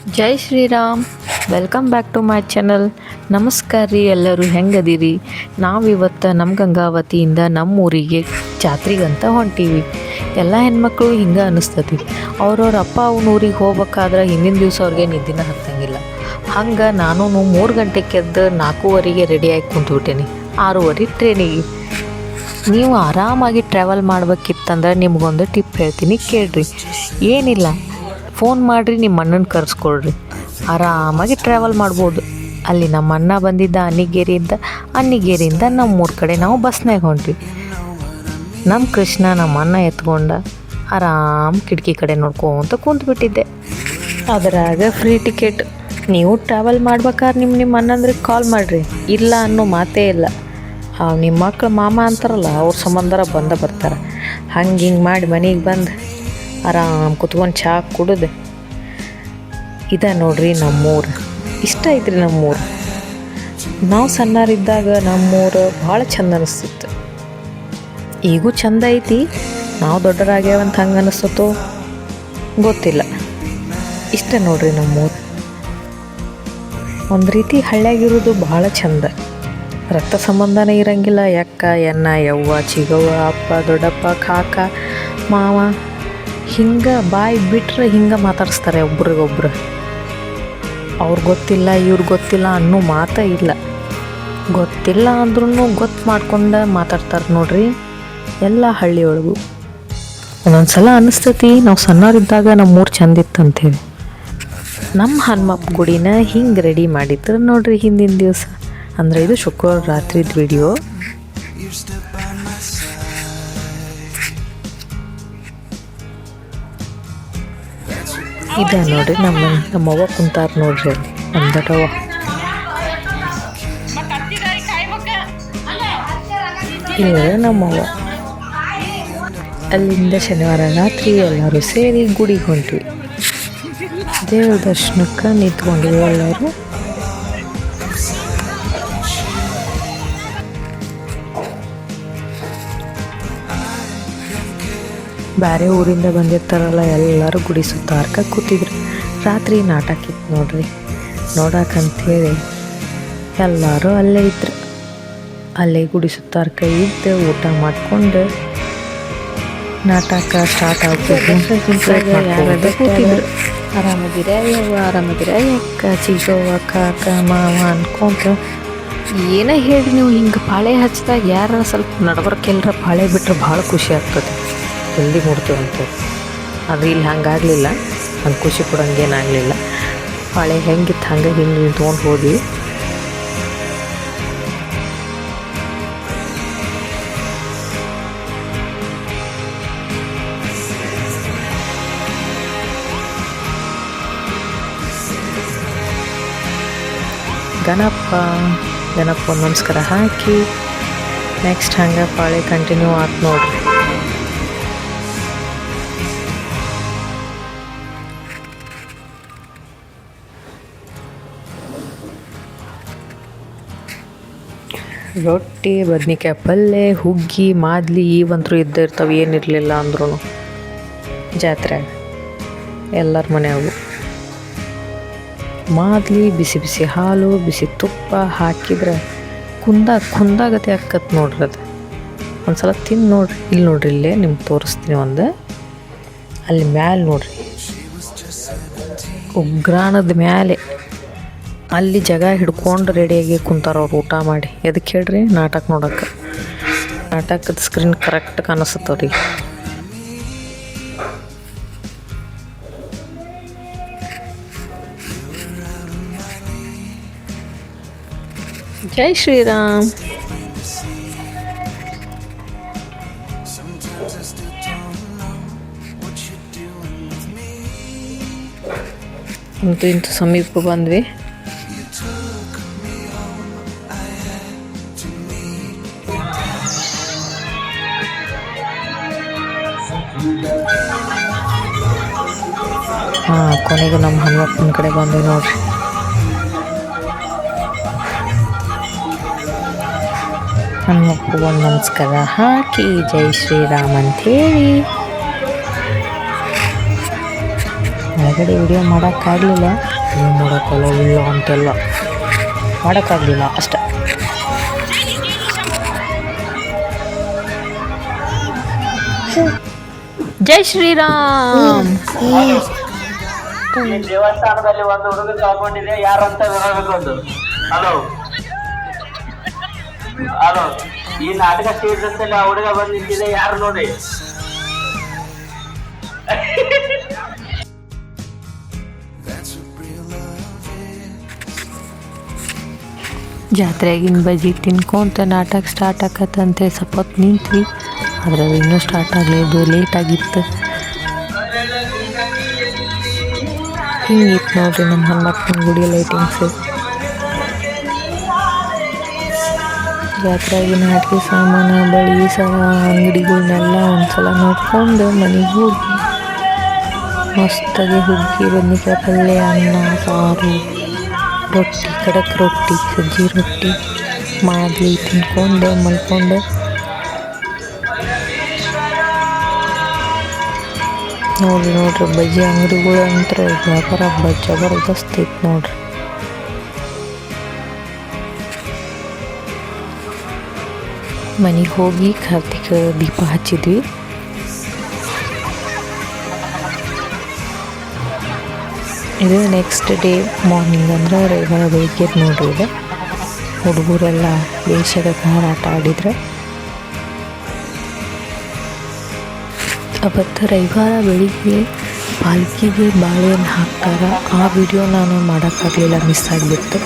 Jai Shriram. Welcome back to my channel. ನಮಸ್ಕಾರ ರೀ, ಎಲ್ಲರೂ ಹೆಂಗದಿರಿ? ನಾವಿವತ್ತು ನಮ್ಮ ಗಂಗಾವತಿಯಿಂದ ನಮ್ಮ ಊರಿಗೆ ಜಾತ್ರೆಗಂತ ಹೊಂಟೀವಿ. ಎಲ್ಲ ಹೆಣ್ಮಕ್ಳು ಹಿಂಗೆ ಅನ್ನಿಸ್ತತಿ. ಅವ್ರವ್ರ ಅಪ್ಪ ಅವ್ನ ಊರಿಗೆ ಹೋಗ್ಬೇಕಾದ್ರೆ ಹಿಂದಿನ ದಿವಸ ಅವ್ರಿಗೆ ನಿದ್ದಿನ ಹತ್ತಂಗಿಲ್ಲ. ಹಂಗೆ ನಾನು 3 ಗಂಟೆಗೆ ಎದ್ದು 4:15ಗೆ ರೆಡಿಯಾಗಿ ಕುಂತ್ಬಿಟ್ಟೇನಿ. 6:30 ಟ್ರೈನಿಗೆ. ನೀವು ಆರಾಮಾಗಿ ಟ್ರಾವೆಲ್ ಮಾಡ್ಬೇಕಿತ್ತಂದ್ರೆ ನಿಮ್ಗೊಂದು ಟಿಪ್ ಹೇಳ್ತೀನಿ, ಕೇಳ್ರಿ. ಏನಿಲ್ಲ, ಫೋನ್ ಮಾಡಿರಿ, ನಿಮ್ಮ ಅಣ್ಣನ ಕರೆಸ್ಕೊಳ್ರಿ, ಆರಾಮಾಗಿ ಟ್ರಾವೆಲ್ ಮಾಡ್ಬೋದು. ಅಲ್ಲಿ ನಮ್ಮ ಅಣ್ಣ ಬಂದಿದ್ದ ಅನ್ನಿಗೇರಿಯಿಂದ ನಮ್ಮೂರ ಕಡೆ ನಾವು ಬಸ್ನಾಗ ಹೊಂಟ್ವಿ. ನಮ್ಮ ಕೃಷ್ಣ ನಮ್ಮ ಅಣ್ಣ ಎತ್ಕೊಂಡ ಆರಾಮ್ ಕಿಟಕಿ ಕಡೆ ನೋಡ್ಕೊಂತ ಕುಂತ್ಬಿಟ್ಟಿದ್ದೆ. ಅದರಾಗ ಫ್ರೀ ಟಿಕೆಟ್. ನೀವು ಟ್ರಾವೆಲ್ ಮಾಡ್ಬೇಕಾದ್ರೆ ನಿಮ್ಮ ಅಣ್ಣಂದ್ರಿಗೆ ಕಾಲ್ ಮಾಡಿರಿ, ಇಲ್ಲ ಅನ್ನೋ ಮಾತೇ ಇಲ್ಲ. ನಿಮ್ಮ ಮಕ್ಳು ಮಾಮ ಅಂತಾರಲ್ಲ, ಅವ್ರ ಸಂಬಂಧರ ಬರ್ತಾರೆ. ಹಿಂಗೆ ಮಾಡಿ ಮನೆಗೆ ಬಂದು ಆರಾಮ್ ಕುತ್ಕೊಂಡು ಚಹಾ ಕುಡಿದು, ಇದ ನೋಡ್ರಿ ನಮ್ಮೂರು. ಇಷ್ಟ ಐತ್ರಿ ನಮ್ಮೂರು. ನಾವು ಸಣ್ಣರಿದ್ದಾಗ ನಮ್ಮೂರು ಭಾಳ ಚಂದ ಅನಿಸ್ತಿತ್ತು. ಈಗೂ ಚಂದ ಐತಿ. ನಾವು ದೊಡ್ಡರಾಗ್ಯಾವಂತ ಹಂಗೆ ಅನಿಸ್ತತೋ ಗೊತ್ತಿಲ್ಲ. ಇಷ್ಟ ನೋಡ್ರಿ ನಮ್ಮೂರು. ಒಂದು ರೀತಿ ಹಳ್ಳಿಯಾಗಿರೋದು ಭಾಳ ಚಂದ. ರಕ್ತ ಸಂಬಂಧನೇ ಇರಂಗಿಲ್ಲ. ಯಕ್ಕ ಎನ್ನ ಯವ್ವ ಚಿಗವ್ವ ಅಪ್ಪ ದೊಡ್ಡಪ್ಪ ಕಾಕ ಮಾವ ಹಿಂಗೆ ಬಾಯಿ ಬಿಟ್ಟರೆ ಹಿಂಗೆ ಮಾತಾಡಿಸ್ತಾರೆ ಒಬ್ರಿಗೊಬ್ರು. ಅವ್ರು ಗೊತ್ತಿಲ್ಲ ಇವ್ರು ಗೊತ್ತಿಲ್ಲ ಅನ್ನೋ ಮಾತೇ ಇಲ್ಲ. ಗೊತ್ತಿಲ್ಲ ಅಂದ್ರೂ ಗೊತ್ತು ಮಾಡ್ಕೊಂಡು ಮಾತಾಡ್ತಾರೆ ನೋಡ್ರಿ ಎಲ್ಲ ಹಳ್ಳಿಯೊಳಗು. ಒಂದೊಂದ್ಸಲ ಅನ್ನಿಸ್ತೈತಿ ನಾವು ಸಣ್ಣವರಿದ್ದಾಗ ನಮ್ಮೂರು ಚಂದಿತ್ತು ಅಂಥೇಳಿ. ನಮ್ಮ ಹನುಮಪ್ಪ ಗುಡಿನ ಹಿಂಗೆ ರೆಡಿ ಮಾಡಿದ್ರು ನೋಡ್ರಿ ಹಿಂದಿನ ದಿವಸ. ಅಂದರೆ ಇದು ಶುಕ್ರವಾರ ರಾತ್ರಿದ ವಿಡಿಯೋ. ಇದೆ ನೋಡ್ರಿ ನಮ್ಮವ್ವ ಕುಂತಾರ ನೋಡ್ರಿ ಅಲ್ಲಿ ನಮ್ದಟವ್ವ. ಇಲ್ಲ ನಮ್ಮವ್ವ. ಅಲ್ಲಿಂದ ಶನಿವಾರ ರಾತ್ರಿ ಎಲ್ಲರೂ ಸೇರಿ ಗುಡಿಗೆ ಹೊಂಟ್ವಿ. ದೇವ್ರ ದರ್ಶನಕ್ಕೆ ನಿಂತ್ಕೊಂಡಿವಿ ಎಲ್ಲರೂ. ಬೇರೆ ಊರಿಂದ ಬಂದಿರ್ತಾರಲ್ಲ, ಎಲ್ಲರೂ ಗುಡಿ ಸುತ್ತಾರ್ಕ ಕೂತಿದ್ರು. ರಾತ್ರಿ ನಾಟಕ ಇತ್ತು ನೋಡ್ರಿ. ನೋಡಕ್ಕಂಥೇಳಿ ಎಲ್ಲರೂ ಅಲ್ಲೇ ಇದ್ರು. ಅಲ್ಲೇ ಗುಡಿ ಸುತ್ತಾರ್ಕ ಇದ್ದು ಊಟ ಮಾಡಿಕೊಂಡು ನಾಟಕ ಸ್ಟಾರ್ಟ್ ಆಗ್ತಿದ್ರು. ಕೂತಿದ್ರು. ಆರಾಮದಿರ ಯವ್ವ, ಆರಾಮದಿರ ಯಕ್ಕ ಚಿಗವ್ವ ಕಾಕ ಮಾವ ಅನ್ಕೊಂತ ಏನೇ ಹೇಳಿ ನೀವು ಹಿಂಗೆ ಪಾಳೆ ಹಚ್ಚಿದಾಗ ಯಾರ ಸ್ವಲ್ಪ ನಡ್ಬರ್ಕ್ ಎಲ್ಲರ ಪಾಳೆ ಬಿಟ್ಟರೆ ಭಾಳ ಖುಷಿ ಆಗ್ತದೆ. ಜಲ್ದಿ ಮುಡ್ತೀವಂತ. ಅದು ಇಲ್ಲಿ ಹಂಗಾಗಲಿಲ್ಲ. ಹಂಗೆ ಖುಷಿ ಕೊಡೋಂಗೇನಾಗಲಿಲ್ಲ. ಪಾಳೆ ಹೆಂಗಿತ್ತು ಹಂಗೆ ಹಿಂಗೆ ತೊಗೊಂಡು ಹೋದ್ವಿ. ಗಣಪ ನಮಸ್ಕಾರ ಹಾಕಿ ನೆಕ್ಸ್ಟ್ ಹಂಗೆ ಪಾಳೆ ಕಂಟಿನ್ಯೂ ಆಯ್ತು ನೋಡ್ರಿ. ರೊಟ್ಟಿ, ಬದ್ನಿಕಾಯಿ ಪಲ್ಯ, ಹುಗ್ಗಿ, ಮಾದ್ಲಿ ಇವಂತರೂ ಇದ್ದೇ ಇರ್ತಾವೆ. ಏನಿರಲಿಲ್ಲ ಅಂದ್ರೂ ಜಾತ್ರೆಯಾಗ ಎಲ್ಲರ ಮನೆಯಾಗೂ ಮಾದ್ಲಿ, ಬಿಸಿ ಬಿಸಿ ಹಾಲು, ಬಿಸಿ ತುಪ್ಪ ಹಾಕಿದ್ರೆ ಕುಂದಾಗತ್ತೆ ಆಕತ್ ನೋಡ್ರಿ. ಅದು ಒಂದು ಸಲ ತಿಂದು ನೋಡ್ರಿ. ಇಲ್ಲಿ ನೋಡ್ರಿ, ಇಲ್ಲೇ ನಿಮ್ಗೆ ತೋರಿಸ್ತೀನಿ ಒಂದು. ಅಲ್ಲಿ ಮ್ಯಾಲೆ ನೋಡ್ರಿ, ಉಗ್ರಾಣದ ಮ್ಯಾಲೆ ಅಲ್ಲಿ ಜಾಗ ಹಿಡ್ಕೊಂಡು ರೆಡಿಯಾಗಿ ಕುಂತಾರ ಅವ್ರು ಊಟ ಮಾಡಿ. ಎದಕ್ಕೆ ಹೇಳ್ರಿ? ನಾಟಕ ನೋಡೋಕೆ. ನಾಟಕದ ಸ್ಕ್ರೀನ್ ಕರೆಕ್ಟ್ ಕಾಣಿಸ್ತವ್ರಿ. ಜೈ ಶ್ರೀರಾಮ್. ಇಂತೂ ಸಮೀಪ ಬಂದ್ವಿ. ಕೊನೆಗೂ ನಮ್ಮ ಹನುಮಪ್ಪನ ಕಡೆ ಬಂದ್ವಿ ನೋಡ್ರಿ. ಹನುಮಪ್ಪ ಒಂದು ನಮಸ್ಕಾರ ಹಾಕಿ ಜೈ ಶ್ರೀರಾಮ್ ಅಂಥೇಳಿ ಒಳಗಡೆ ವಿಡಿಯೋ ಮಾಡೋಕ್ಕಾಗಲಿಲ್ಲ. ವಿಡಿಯೋ ಮಾಡೋಕ್ಕಲ್ಲ ಇಲ್ಲ ಅಂತೆಲ್ಲ ಮಾಡೋಕ್ಕಾಗಲಿಲ್ಲ ಅಷ್ಟೆ. ಜೈ ಶ್ರೀರಾಮ್. ದೇವಸ್ಥಾನದಲ್ಲಿ ಒಂದು ಹುಡುಗ ಕಳ್ಕೊಂಡಿದೆ, ಯಾರು ಅಂತ ಒಂದು. ಹಲೋ ಹಲೋ, ಈ ನಾಟಕ ಸ್ಟೇಜ್ ಅಂತಲ್ಲಿ ಆ ಹುಡುಗ ಬಂದು ನಿಂತಿದೆ, ಯಾರು ನೋಡಿ. ಜಾತ್ರೆಗಿನ ಬಜ್ಜಿ ತಿನ್ಕೊಂತ ನಾಟಕ ಸ್ಟಾರ್ಟ್ ಆಕತ್ತಂತೆ. ಸ್ವಲ್ಪ ನಿಂತ್ವಿ, ಆದರೆ ಇನ್ನೂ ಸ್ಟಾರ್ಟ್ ಆಗಲಿದ್ದು, ಲೇಟಾಗಿತ್ತು. ಹಿಂಗಿತ್ತು ನೋಡ್ರಿ ನಮ್ಮ ಹನುಮಪ್ಪನ ಗುಡಿ ಲೈಟಿಂಗ್ಸು. ಜಾತ್ರೆಗಿನ ಆಟಿಕೆ ಸಾಮಾನು, ಬಳಿ ಸರ ಅಂಗಡಿಗಳನ್ನೆಲ್ಲ ಒಂದ್ಸಲ ನೋಡ್ಕೊಂಡು ಮನೆಗೆ ಹೋಗಿ ಮಸ್ತಾಗಿ ಹುಗ್ಗಿ, ಬದ್ನಿಕಾಯಿ ಪಲ್ಯ, ಅನ್ನ, ಸಾರು, ರೊಟ್ಟಿ, ಖಡಕ್ ರೊಟ್ಟಿ, ಸಜ್ಜಿ ರೊಟ್ಟಿ ಮಾಡಿ ತಿನ್ಕೊಂಡು ಮಲ್ಕೊಂಡು ನೋಡ್ರಿ ಬಜ್ಜಿ ಅಂಗಡಿಗಳು ಅಂತ ವ್ಯಾಪಾರ ಜಬರ್ದಸ್ತ್ ಐತೆ ನೋಡ್ರಿ. ಮನೆಗೆ ಹೋಗಿ ಕಾರ್ತಿಕ ದೀಪ ಹಚ್ಚಿದ್ವಿ. ಇದು ನೆಕ್ಸ್ಟ್ ಡೇ ಮಾರ್ನಿಂಗ್, ಅಂದ್ರೆ ರವಿವಾರ ಬೆಳಿಗ್ಗೆ ನೋಡ್ರಿ. ಇದು ಹುಡುಗರೆಲ್ಲ ವೇಷದ ಹಾರಾಟ ಆಡಿದ್ರೆ. ಅವತ್ತು ರವಿವಾರ ಬೆಳಿಗ್ಗೆ ಪಾಲ್ಕಿಗೆ ಬಾಳೆಹಣ್ಣು ಹಾಕ್ತಾರೆ. ಆ ವಿಡಿಯೋ ನಾನು ಮಾಡೋಕ್ಕಾಗಲಿಲ್ಲ, ಮಿಸ್ ಆಗಿಬಿಟ್ಟು.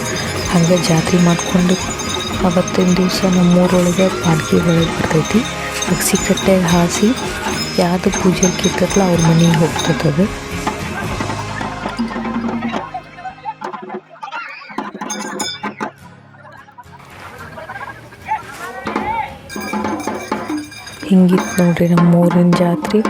ಹಾಗೆ ಜಾತ್ರೆ ಮಾಡಿಕೊಂಡು ಅವತ್ತಿನ ದಿವಸ ನಮ್ಮೂರೊಳಗೆ ಪಾಲ್ಕಿ ಒಳಗೆ ಬರ್ತೈತಿ. ಅಗಸಿ ಕಟ್ಟೆಗೆ ಹಾಸಿ ಯಾವುದು ಪೂಜೆ ಕಿತ್ತಲ್ಲ ಅವ್ರ ಮನೆಗೆ ಹೋಗ್ತದೆ. ಹಿಂಗಿತ್ತು ನೋಡ್ರಿ ನಮ್ಮ ಊರಿನ ಜಾತ್ರೆ.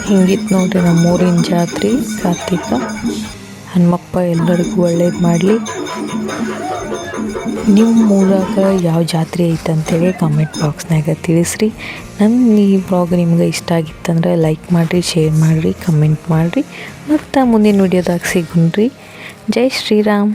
ಹಿಂಗಿತ್ತು ನೋಡ್ರಿ ನಮ್ಮೂರಿನ ಜಾತ್ರೆ ಕಾರ್ತಿಕ. ಹನುಮಪ್ಪ ಎಲ್ಲರಿಗೂ ಒಳ್ಳೇದು ಮಾಡಲಿ. ನಿಮ್ಮ ಊರಾಗ ಯಾವ ಜಾತ್ರೆ ಐತೆ ಅಂತೇಳಿ ಕಮೆಂಟ್ ಬಾಕ್ಸ್ನಾಗ ತಿಳಿಸ್ರಿ. ನನ್ನ ಈ ವ್ಲಾಗ್ ನಿಮ್ಗೆ ಇಷ್ಟ ಆಗಿತ್ತಂದ್ರೆ ಲೈಕ್ ಮಾಡಿರಿ, ಶೇರ್ ಮಾಡಿರಿ, ಕಮೆಂಟ್ ಮಾಡಿರಿ. ಮತ್ತು ಮುಂದಿನ ವಿಡಿಯೋದಾಗ ಸಿಗುಣ್ರಿ. ಜೈ ಶ್ರೀರಾಮ್.